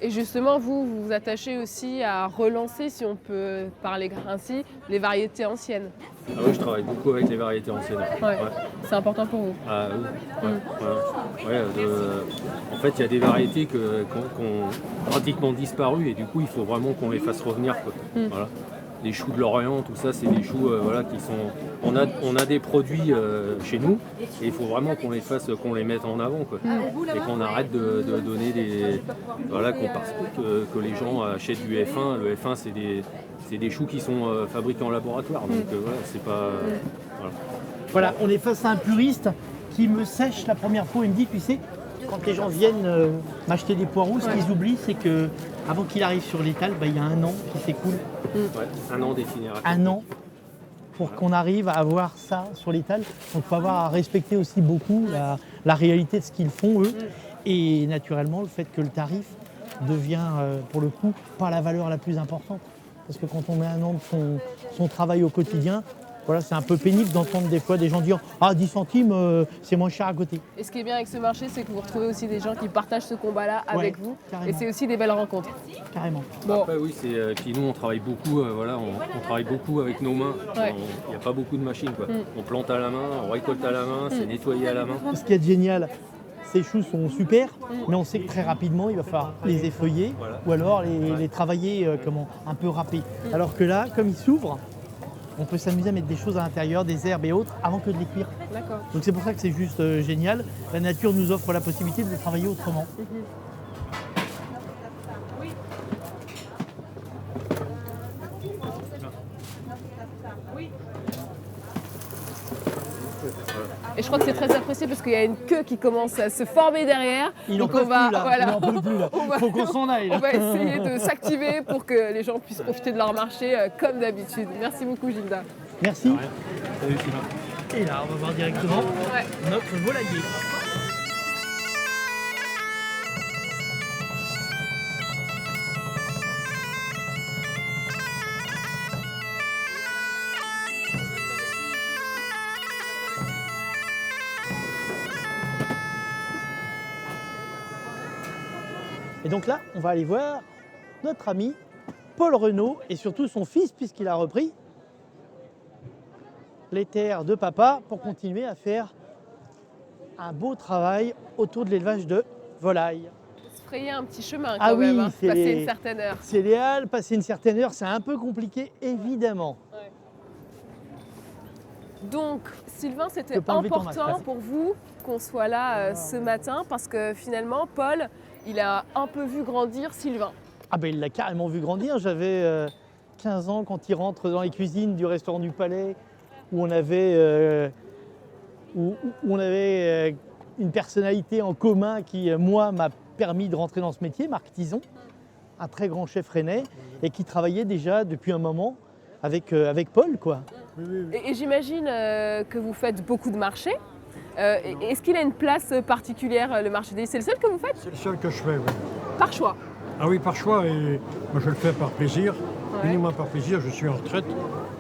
Et justement, vous vous attachez aussi à relancer, si on peut parler ainsi, les variétés anciennes. Ah oui, je travaille beaucoup avec les variétés anciennes. Ouais. C'est important pour vous. Ah oui. En fait, il y a des variétés qui ont pratiquement disparu et du coup, il faut vraiment qu'on les fasse revenir, quoi. Voilà. Les choux de l'Orient, tout ça, c'est des choux qui sont... On a des produits chez nous et il faut vraiment qu'on les fasse, qu'on les mette en avant, quoi. Et qu'on arrête de donner des... Voilà, que les gens achètent du F1. Le F1, c'est des choux qui sont fabriqués en laboratoire. Donc voilà, c'est pas... Voilà, on est face à un puriste qui me sèche la première fois. Il me dit, tu sais, quand les gens viennent m'acheter des poireaux, ce qu'ils oublient, c'est que avant qu'il arrive sur l'étal, il y a un an qui s'écoule. Ouais, un an d'itinéraire. Un an pour qu'on arrive à avoir ça sur l'étal. Donc il faut avoir à respecter aussi beaucoup la réalité de ce qu'ils font, eux. Et naturellement, le fait que le tarif devient, pour le coup, pas la valeur la plus importante. Parce que quand on met un an de son travail au quotidien, voilà, c'est un peu pénible d'entendre des fois des gens dire « Ah, 10 centimes, c'est moins cher à côté ». Et ce qui est bien avec ce marché, c'est que vous retrouvez aussi des gens qui partagent ce combat-là avec vous. Carrément. Et c'est aussi des belles rencontres. Carrément. Bon. Après, oui, puis nous, on travaille beaucoup, on travaille beaucoup avec nos mains. Ouais. Il n'y a pas beaucoup de machines, quoi. On plante à la main, on récolte à la main, c'est nettoyé à la main. Ce qui est génial, ces choux sont super, mais on sait que très rapidement, il va falloir les effeuiller ou alors les travailler un peu râpés. Alors que là, comme ils s'ouvrent, on peut s'amuser à mettre des choses à l'intérieur, des herbes et autres, avant que de les cuire. D'accord. Donc c'est pour ça que c'est juste génial. La nature nous offre la possibilité de le travailler autrement. Et je crois que c'est très apprécié parce qu'il y a une queue qui commence à se former derrière. Il n'en peut plus là, il n'en peut plus là. Faut qu'on s'en aille. On va essayer de s'activer pour que les gens puissent profiter de leur marché comme d'habitude. Merci beaucoup Gilda. Merci. Salut Sylvain. Et là, on va voir directement notre volailler. Et donc là, on va aller voir notre ami Paul Renaud et surtout son fils, puisqu'il a repris les terres de papa pour continuer à faire un beau travail autour de l'élevage de volailles. Se frayer un petit chemin quand Ah oui, même, hein, passer une certaine heure. C'est idéal, passer une certaine heure, c'est un peu compliqué, évidemment. Donc, Sylvain, Je c'était peux pas enlever ton masque, important vas-y. pour vous qu'on soit là ce matin parce que finalement, Paul, il a un peu vu grandir Sylvain. Ah ben il l'a carrément vu grandir. J'avais 15 ans quand il rentre dans les cuisines du restaurant du Palais où on avait, une personnalité en commun qui, moi, m'a permis de rentrer dans ce métier, Marc Tison, un très grand chef rennais et qui travaillait déjà depuis un moment avec Paul, quoi. Et j'imagine que vous faites beaucoup de marchés. Est-ce qu'il a une place particulière, le marché des Lys? C'est le seul que vous faites? C'est le seul que je fais, oui. Par choix? Ah oui, par choix, et moi je le fais par plaisir. Uniquement par plaisir, je suis en retraite.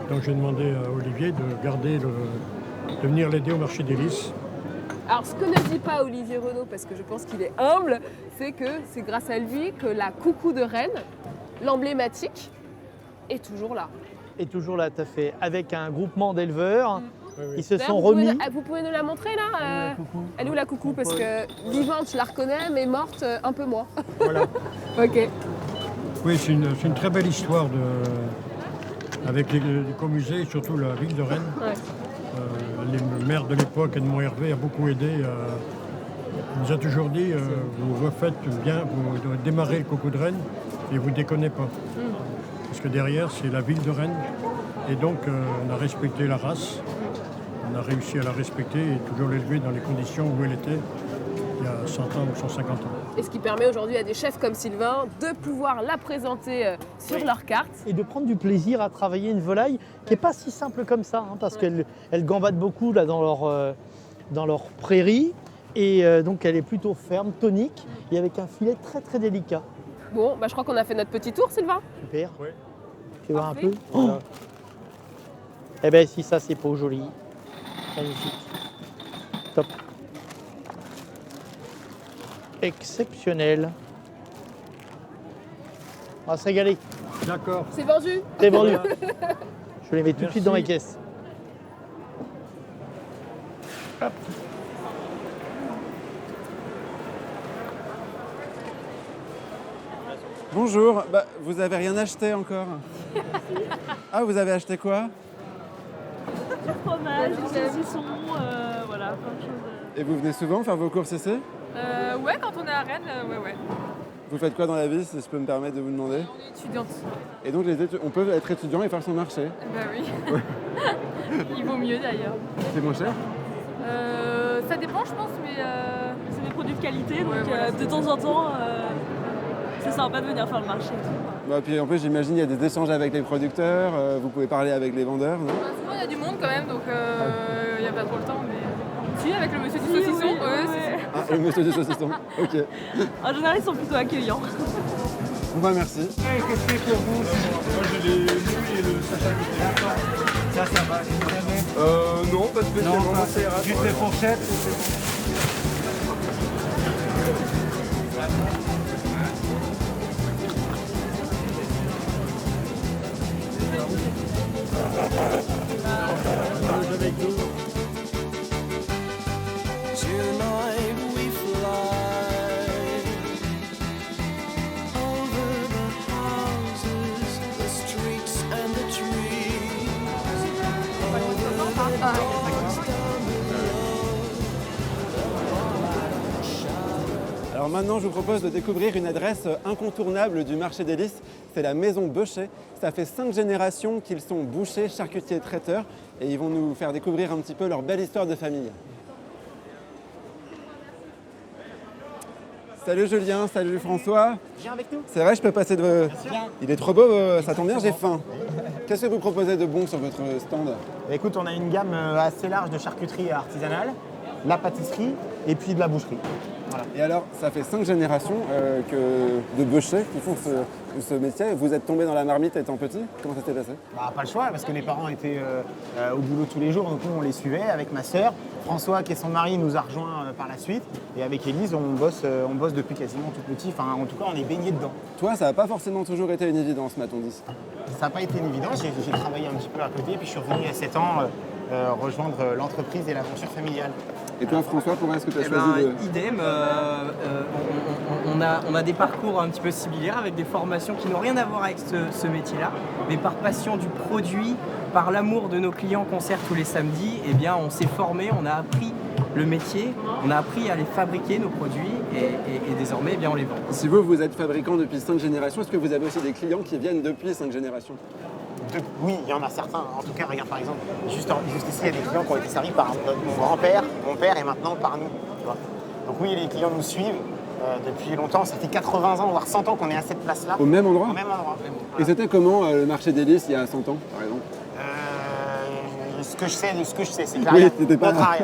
Donc j'ai demandé à Olivier de venir l'aider au marché des Lys. Alors, ce que ne dit pas Olivier Renaud, parce que je pense qu'il est humble, c'est que c'est grâce à lui que la coucou de Rennes, l'emblématique, est toujours là. Est toujours là, tout à fait, avec un groupement d'éleveurs. Ils se D'ailleurs, sont remis. Vous pouvez nous la montrer là Elle est où la coucou? Parce que vivante, je la reconnais, mais morte, un peu moins. Voilà. Ok. Oui, c'est une très belle histoire avec l'écomusée et surtout la ville de Rennes. Ouais. Le maire de l'époque, Edmond Hervé, a beaucoup aidé. Il nous a toujours dit vous refaites bien, vous démarrez le coucou de Rennes et vous ne déconnez pas. Parce que derrière, c'est la ville de Rennes. Et donc, on a respecté la race. On a réussi à la respecter et toujours l'élever dans les conditions où elle était il y a 100 ans ou 150 ans. Et ce qui permet aujourd'hui à des chefs comme Sylvain de pouvoir la présenter sur leur carte. Et de prendre du plaisir à travailler une volaille qui n'est pas si simple comme ça, hein, parce qu'elle gambade beaucoup là, dans leur prairie. Et donc elle est plutôt ferme, tonique, et avec un filet très très délicat. Bon, bah, je crois qu'on a fait notre petit tour, Sylvain. Super. Tu vois un peu Eh bien si ça c'est pas joli. Magnifique. Top. Exceptionnel. On va se régaler. D'accord. C'est vendu. C'est vendu. Je les mets tout de suite dans mes caisses. Hop. Bonjour, vous avez rien acheté encore? Ah, vous avez acheté quoi? Du fromage, du saucisson, voilà, plein de choses. Et vous venez souvent faire vos courses ici? Ouais, quand on est à Rennes, ouais. Vous faites quoi dans la vie, si je peux me permettre de vous demander? On est étudiante. Et donc on peut être étudiant et faire son marché? Bah oui. Il vaut mieux d'ailleurs. C'est moins cher? Ça dépend, je pense, mais c'est des produits de qualité, donc de temps en temps, c'est sympa de venir faire le marché. Puis en plus, j'imagine il y a des échanges avec les producteurs, vous pouvez parler avec les vendeurs, non? Souvent, il y a du monde quand même, donc il n'y a pas trop le temps, mais... Si, avec le monsieur du saucisson, oui. Ah, le monsieur du saucisson, ok. En général, ils sont plutôt accueillants. Bon merci. Qu'est-ce que c'est pour vous? Moi j'ai les nouilles et le sachet de Ça va. Non, pas spécialement. Non, juste les fourchettes. Tonight we fly over the houses, the streets and the trees, over the dogs down Alors maintenant, je vous propose de découvrir une adresse incontournable du marché des Lys. C'est la maison Beuchet. Ça fait 5 générations qu'ils sont bouchers, charcutiers, traiteurs. Et ils vont nous faire découvrir un petit peu leur belle histoire de famille. Salut Julien, salut François. Viens avec nous. C'est vrai, je peux passer de... Il est trop beau, ça tombe bien, j'ai faim. Qu'est-ce que vous proposez de bon sur votre stand? Écoute, on a une gamme assez large de charcuterie artisanale, la pâtisserie et puis de la boucherie. Voilà. Et alors, ça fait 5 générations de bûchers qui font ce métier. Vous êtes tombé dans la marmite étant petit. Comment ça s'est passé? Bah, pas le choix, parce que les parents étaient au boulot tous les jours, donc nous on les suivait avec ma sœur. François, qui est son mari, nous a rejoints par la suite. Et avec Élise, on bosse depuis quasiment tout petit. Enfin, en tout cas, on est baigné dedans. Toi, ça n'a pas forcément toujours été une évidence, m'a-t-on dit. Ça n'a pas été une évidence. J'ai travaillé un petit peu à côté, puis je suis revenu à 7 ans rejoindre l'entreprise et l'aventure familiale. Et toi, François, comment est-ce que tu as choisi de... Idem, on a des parcours un petit peu similaires avec des formations qui n'ont rien à voir avec ce métier-là, mais par passion du produit, par l'amour de nos clients qu'on sert tous les samedis, eh bien, on s'est formé, on a appris le métier, on a appris à les fabriquer, nos produits, et désormais, eh bien, on les vend. Si vous êtes fabricant depuis 5 générations, est-ce que vous avez aussi des clients qui viennent depuis 5 générations? Oui, il y en a certains. En tout cas, regarde par exemple, juste ici, il y a des clients qui ont été servis par mon grand-père, mon père et maintenant par nous. Tu vois. Donc oui, les clients nous suivent depuis longtemps. Ça fait 80 ans, voire 100 ans qu'on est à cette place-là. Au même endroit? Au même endroit. Et c'était comment le marché des lys il y a 100 ans, par exemple? Ce que je sais, c'est que Oui,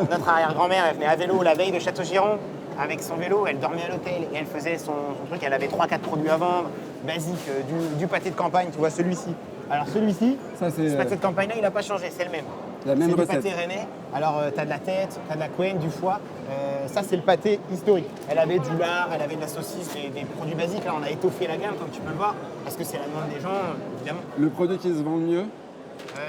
notre arrière-grand-mère, elle venait à vélo la veille de Château-Giron. Avec son vélo, elle dormait à l'hôtel et elle faisait son truc. Elle avait 3-4 produits à vendre, basiques, du pâté de campagne, tu vois, celui-ci. Alors celui-ci, ce pâté de campagne-là, il n'a pas changé, c'est le même. La même recette. C'est du pâté rennais. Alors, tu as de la tête, tu as de la couenne, du foie. Ça, c'est le pâté historique. Elle avait du lard, elle avait de la saucisse, des produits basiques. Là, on a étoffé la gamme, comme tu peux le voir, parce que c'est la demande des gens, évidemment. Le produit qui se vend le mieux?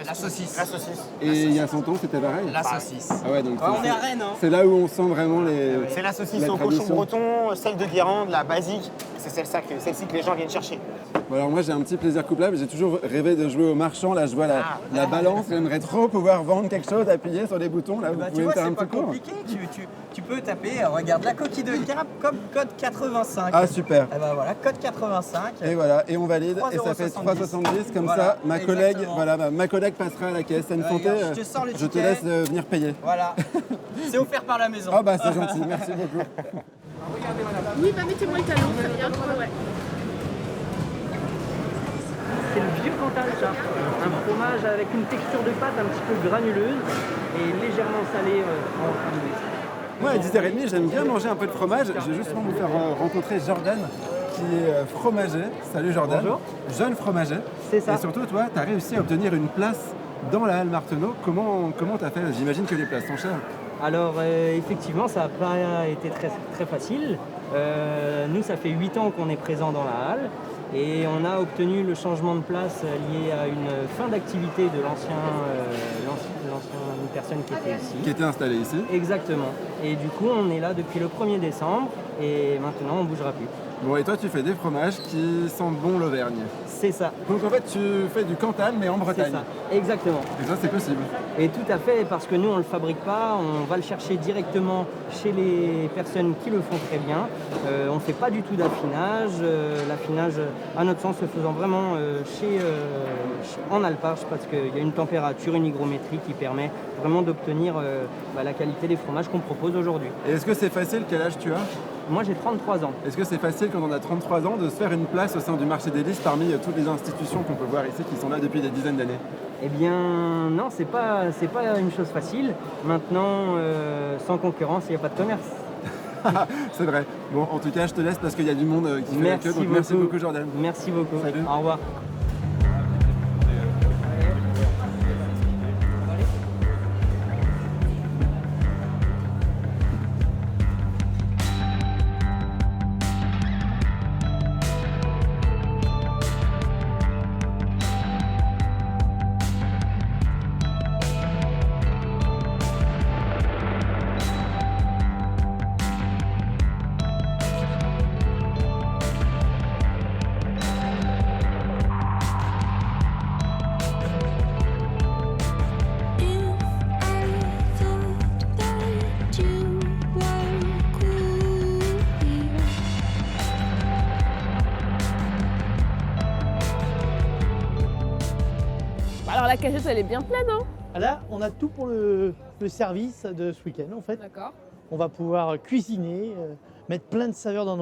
La saucisse. La saucisse. Et il y a 100 ans, c'était pareil? La saucisse. Ah ouais, donc on est à Rennes. Hein. C'est là où on sent vraiment les... C'est la saucisse au cochon breton, celle de Guérande, la basique. C'est celle-ci que les gens viennent chercher. Bon, alors moi, j'ai un petit plaisir coupable. J'ai toujours rêvé de jouer au marchand. Là, je vois la balance. J'aimerais trop pouvoir vendre quelque chose, appuyer sur les boutons. Là, vous pouvez me faire un petit cours. C'est pas compliqué. Tu peux taper, regarde, la coquille de crabe, code 85. Ah, super. Et ben voilà, code 85. Et voilà, et on valide. Et ça fait 3,70. Comme voilà, ça, ma collègue passera à la caisse. Une santé, je te laisse venir payer. Voilà. C'est offert par la maison. Ah bah c'est gentil, merci beaucoup. Regardez, madame. Oui, bah mettez-moi le talon, très bien. Ouais. C'est le vieux Cantal, ça. Un fromage avec une texture de pâte un petit peu granuleuse et légèrement salée en fin. Moi, à 10h30, j'aime bien manger un peu de fromage. Je vais justement vous faire rencontrer Jordan, qui est fromager. Salut Jordan. Bonjour. Jeune fromager. C'est ça. Et surtout, toi, tu as réussi à obtenir une place dans la Halle Marteneau. Comment tu as fait? J'imagine que les places sont chères. Alors effectivement, ça n'a pas été très facile. Nous, ça fait 8 ans qu'on est présent dans la halle et on a obtenu le changement de place lié à une fin d'activité de l'ancienne personne qui était ici. Qui était installée ici. Exactement. Et du coup, on est là depuis le 1er décembre et maintenant, on ne bougera plus. Bon, et toi, tu fais des fromages qui sentent bon l'Auvergne. C'est ça. Donc en fait, tu fais du Cantal, mais en Bretagne. C'est ça, exactement. Et ça, c'est possible. Et tout à fait, parce que nous, on ne le fabrique pas, on va le chercher directement chez les personnes qui le font très bien. On ne fait pas du tout d'affinage. L'affinage, à notre sens, se faisant vraiment en alpage, parce qu'il y a une température, une hygrométrie qui permet vraiment d'obtenir la qualité des fromages qu'on propose aujourd'hui. Et est-ce que c'est facile? Quel âge tu as? Moi, j'ai 33 ans. Est-ce que c'est facile, quand on a 33 ans, de se faire une place au sein du marché des lys parmi toutes les institutions qu'on peut voir ici, qui sont là depuis des dizaines d'années? Eh bien, non, c'est pas une chose facile. Maintenant, sans concurrence, il n'y a pas de commerce. C'est vrai. Bon, en tout cas, je te laisse parce qu'il y a du monde qui fait la queue. Donc merci beaucoup, Jordan. Merci beaucoup. Salut. Au revoir. Alors la cagette, elle est bien pleine, hein? Là, on a tout pour le service de ce week-end, en fait. D'accord. On va pouvoir cuisiner, mettre plein de saveurs dans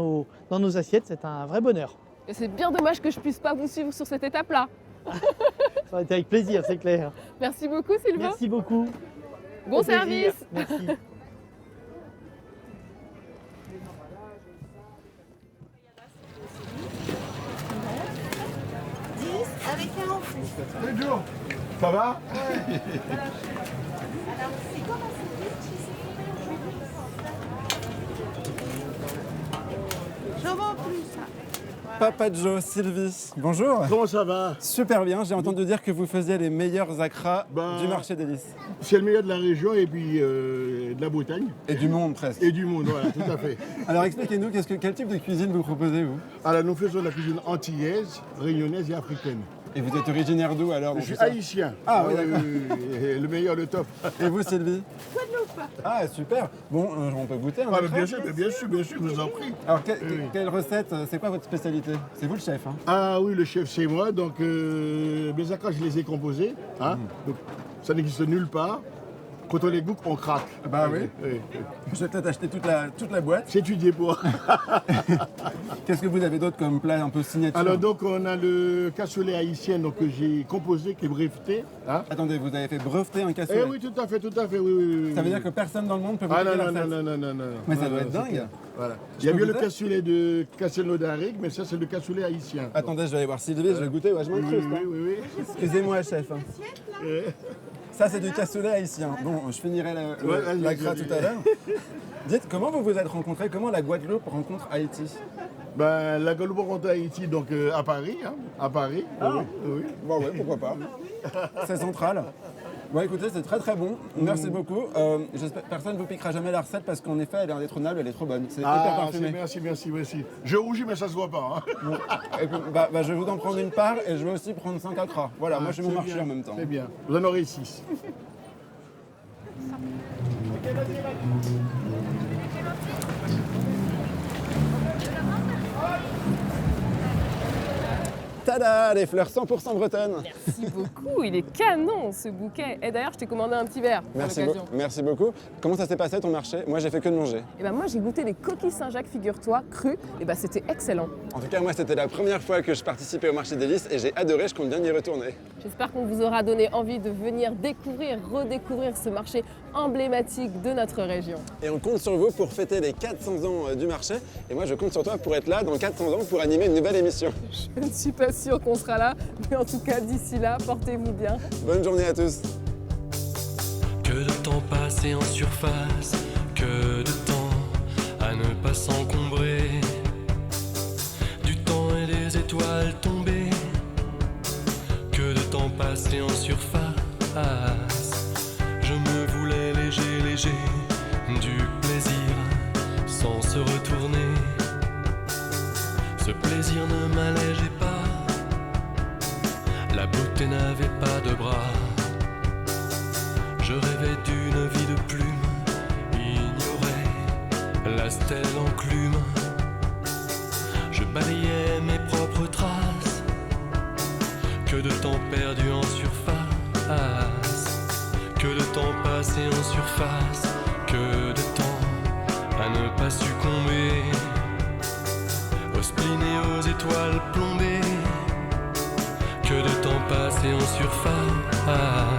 nos assiettes. C'est un vrai bonheur. Et c'est bien dommage que je puisse pas vous suivre sur cette étape-là. Ça va être avec plaisir, c'est clair. Merci beaucoup, Sylvain. Merci beaucoup. Bon service. Merci. Bonjour. Ça va? J'en vends plus, ça. Papa Joe, Sylvie, bonjour. Comment ça va? Super bien, j'ai entendu dire que vous faisiez les meilleurs acras du marché des Lys. C'est le meilleur de la région et puis de la Bretagne. Et du monde presque. Et du monde, voilà, tout à fait. Alors expliquez-nous, quel type de cuisine vous proposez, vous? Alors nous faisons la cuisine antillaise, réunionnaise et africaine. Et vous êtes originaire d'où alors? Je suis haïtien. Ah oui, d'accord. Le meilleur, le top. Et vous, Sylvie? Ah, super. Bon, on peut goûter un acra? Bien sûr, je vous en prie. Alors, quelle recette, c'est quoi votre spécialité? C'est vous le chef, hein? Ah oui, le chef, c'est moi. Donc, mes acras, je les ai composés. Hein. Donc, ça n'existe nulle part. Quand on les goûte, on craque. Bah oui. Je vais peut-être acheter toute la boîte. C'est étudié pour. Qu'est-ce que vous avez d'autre comme plat un peu signature? Alors donc on a le cassoulet haïtien donc, que j'ai composé, qui est breveté. Hein. Attendez, vous avez fait breveter un cassoulet? Eh oui, tout à fait, oui. Ça veut dire que personne dans le monde peut vous Ah donner non, la non, recette? non, non. Mais ça doit être dingue. Voilà. Il y a bien le cassoulet de Castelnau d'Arigue, mais ça c'est le cassoulet haïtien. Attendez, je vais aller voir Sylvie, je vais goûter. Ouais, je m'incruste. Oui. Excusez-moi, chef. Ça, c'est du cassoulet haïtien. Bon, je finirai l'acra tout à l'heure. Dites, comment vous vous êtes rencontrés? Comment la Guadeloupe rencontre Haïti? Ben, la Guadeloupe rencontre Haïti donc, à Paris. Hein, à Paris. Ah. Oui. Bon, ouais, pourquoi pas. C'est central. Bon, écoutez, c'est très très bon. Merci beaucoup. J'espère que personne ne vous piquera jamais la recette parce qu'en effet, elle est indétrônable, elle est trop bonne. C'est hyper parfumé. Merci. Je rougis, mais ça se voit pas. Hein. Bon. Et puis, je vais vous en prendre une part et je vais aussi prendre 5 acras. Voilà, moi je suis mon marché en même temps. C'est bien. Vous en aurez 6. Tada, les fleurs 100% bretonnes. Merci beaucoup, il est canon ce bouquet. Et d'ailleurs, je t'ai commandé un petit verre pour l'occasion. Merci beaucoup. Comment ça s'est passé ton marché? Moi, j'ai fait que de manger. Et ben moi, j'ai goûté les coquilles Saint-Jacques, figure-toi, crues. Et ben c'était excellent. En tout cas, moi, c'était la première fois que je participais au marché des Lys et j'ai adoré, je compte bien y retourner. J'espère qu'on vous aura donné envie de venir découvrir, redécouvrir ce marché emblématique de notre région. Et on compte sur vous pour fêter les 400 ans du marché. Et moi, je compte sur toi pour être là dans 400 ans pour animer une nouvelle émission. Je ne suis pas sûre qu'on sera là, mais en tout cas, d'ici là, portez-vous bien. Bonne journée à tous. Que de temps passé en surface, que de temps à ne pas s'encombrer, du temps et des étoiles tombées, que de temps passé en surface. Je me voulais léger, du plaisir sans se retourner. Ce plaisir ne m'allégeait pas. La beauté n'avait pas de bras. Je rêvais d'une vie de plume, ignorais la stèle enclume. Je balayais mes propres traces. Que de temps perdu en surface, que de temps passé en surface, que de temps à ne pas succomber aux spleen et aux étoiles plombées. Que de temps passé en surface.